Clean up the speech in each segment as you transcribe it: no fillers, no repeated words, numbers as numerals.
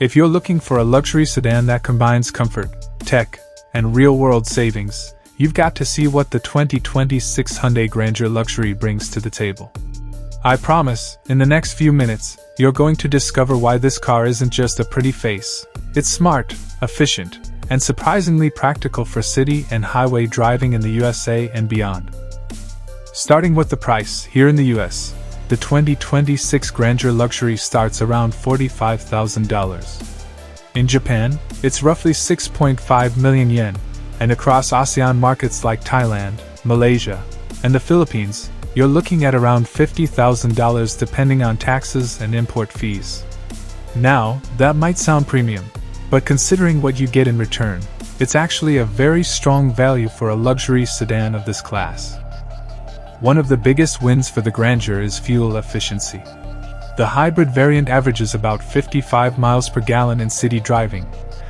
If you're looking for a luxury sedan that combines comfort, tech, and real-world savings, you've got to see what the 2026 Hyundai Grandeur Luxury brings to the table. I promise, in the next few minutes, you're going to discover why this car isn't just a pretty face. It's smart, efficient, and surprisingly practical for city and highway driving in the USA and beyond. Starting with the price, here in the US, the 2026 Grandeur Luxury starts around $45,000. In Japan, it's roughly 6.5 million yen, and across ASEAN markets like Thailand, Malaysia, and the Philippines, you're looking at around $50,000 depending on taxes and import fees. Now, that might sound premium, but considering what you get in return, it's actually a very strong value for a luxury sedan of this class. One of the biggest wins for the Grandeur is fuel efficiency. The hybrid variant averages about 55 miles per gallon in city driving,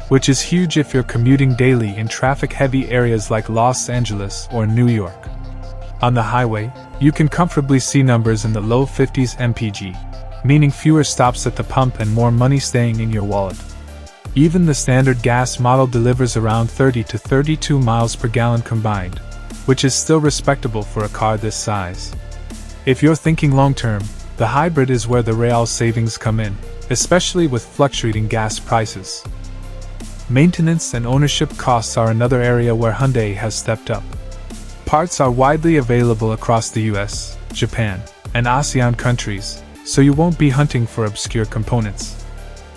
which is huge if you're commuting daily in traffic-heavy areas like Los Angeles or New York. On the highway, you can comfortably see numbers in the low 50s mpg, meaning fewer stops at the pump and more money staying in your wallet. Even the standard gas model delivers around 30 to 32 miles per gallon combined, which is still respectable for a car this size. If you're thinking long-term, the hybrid is where the real savings come in, especially with fluctuating gas prices. Maintenance and ownership costs are another area where Hyundai has stepped up. Parts are widely available across the US, Japan, and ASEAN countries, so you won't be hunting for obscure components.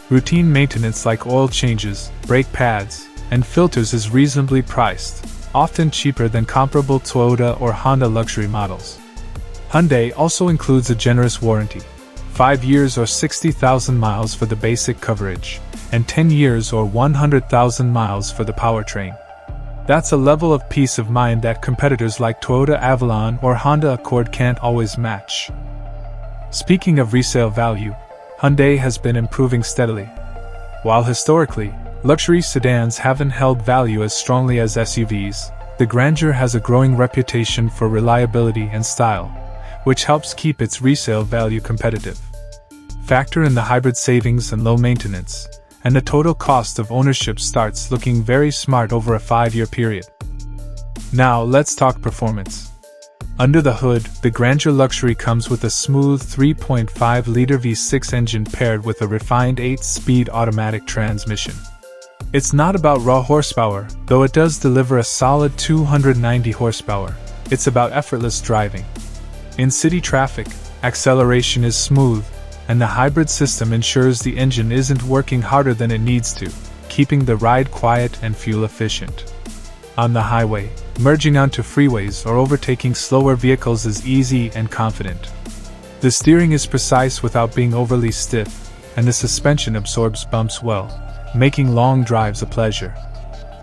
Routine maintenance like oil changes, brake pads, and filters is reasonably priced, often cheaper than comparable Toyota or Honda luxury models. Hyundai also includes a generous warranty, 5 years or 60,000 miles for the basic coverage, and 10 years or 100,000 miles for the powertrain. That's a level of peace of mind that competitors like Toyota Avalon or Honda Accord can't always match. Speaking of resale value, Hyundai has been improving steadily. While historically, luxury sedans haven't held value as strongly as SUVs, the Grandeur has a growing reputation for reliability and style, which helps keep its resale value competitive. Factor in the hybrid savings and low maintenance, and the total cost of ownership starts looking very smart over a 5-year period. Now let's talk performance. Under the hood, the Grandeur Luxury comes with a smooth 3.5-liter V6 engine paired with a refined 8-speed automatic transmission. It's not about raw horsepower, though it does deliver a solid 290 horsepower. It's about effortless driving. In city traffic, acceleration is smooth, and the hybrid system ensures the engine isn't working harder than it needs to, keeping the ride quiet and fuel efficient. On the highway, merging onto freeways or overtaking slower vehicles is easy and confident. The steering is precise without being overly stiff, and the suspension absorbs bumps well, making long drives a pleasure.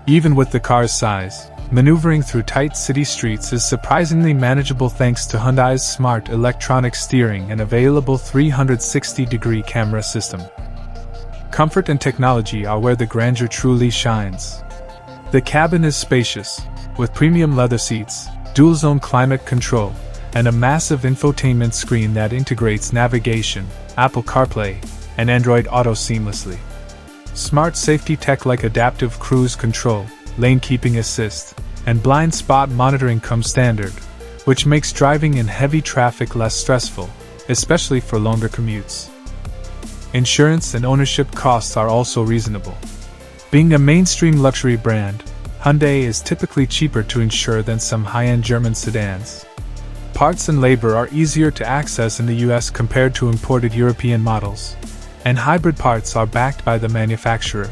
Even with the car's size, maneuvering through tight city streets is surprisingly manageable thanks to Hyundai's smart electronic steering and available 360-degree camera system. Comfort and technology are where the Grandeur truly shines. The cabin is spacious, with premium leather seats, dual-zone climate control, and a massive infotainment screen that integrates navigation, Apple CarPlay, and Android Auto seamlessly. Smart safety tech like adaptive cruise control, lane keeping assist, and blind spot monitoring come standard, which makes driving in heavy traffic less stressful, especially for longer commutes. Insurance and ownership costs are also reasonable. Being a mainstream luxury brand, Hyundai is typically cheaper to insure than some high-end German sedans. Parts and labor are easier to access in the US compared to imported European models, and hybrid parts are backed by the manufacturer,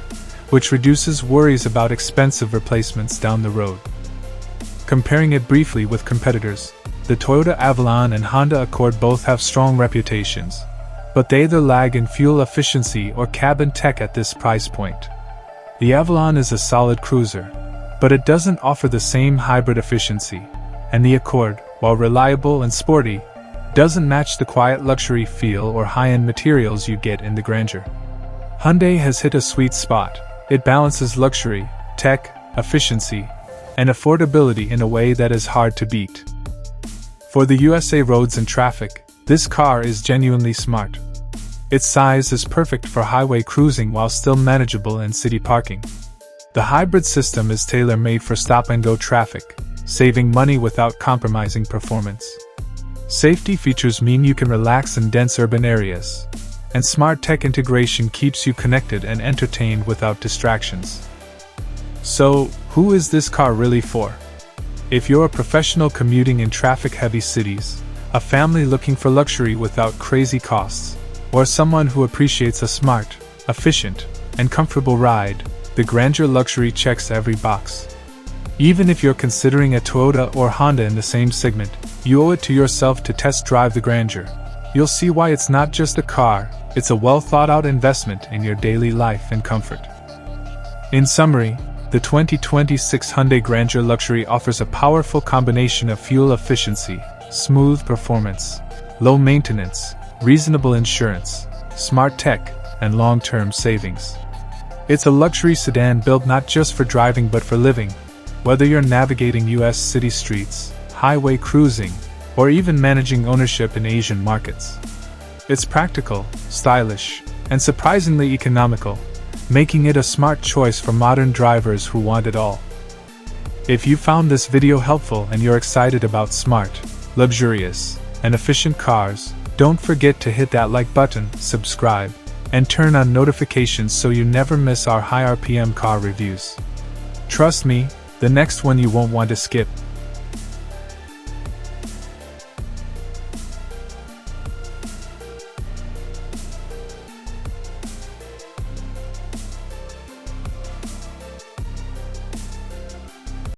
which reduces worries about expensive replacements down the road. Comparing it briefly with competitors, the Toyota Avalon and Honda Accord both have strong reputations, but they either lag in fuel efficiency or cabin tech at this price point. The Avalon is a solid cruiser, but it doesn't offer the same hybrid efficiency, and the Accord, while reliable and sporty, doesn't match the quiet luxury feel or high-end materials you get in the Grandeur. Hyundai has hit a sweet spot. It balances luxury, tech, efficiency, and affordability in a way that is hard to beat. For the USA roads and traffic, this car is genuinely smart. Its size is perfect for highway cruising while still manageable in city parking. The hybrid system is tailor-made for stop-and-go traffic, saving money without compromising performance. Safety features mean you can relax in dense urban areas, and smart tech integration keeps you connected and entertained without distractions. So, who is this car really for? If you're a professional commuting in traffic-heavy cities, a family looking for luxury without crazy costs, or someone who appreciates a smart, efficient, and comfortable ride, the Grandeur Luxury checks every box. Even if you're considering a Toyota or Honda in the same segment, you owe it to yourself to test drive the Grandeur. You'll see why it's not just a car, it's a well-thought-out investment in your daily life and comfort. In summary, the 2026 Hyundai Grandeur Luxury offers a powerful combination of fuel efficiency, smooth performance, low maintenance, reasonable insurance, smart tech, and long-term savings. It's a luxury sedan built not just for driving but for living, whether you're navigating US city streets, highway cruising, or even managing ownership in Asian markets. It's practical, stylish, and surprisingly economical, making it a smart choice for modern drivers who want it all. If you found this video helpful and you're excited about smart, luxurious, and efficient cars, don't forget to hit that like button, subscribe, and turn on notifications so you never miss our high RPM car reviews. Trust me, the next one you won't want to skip.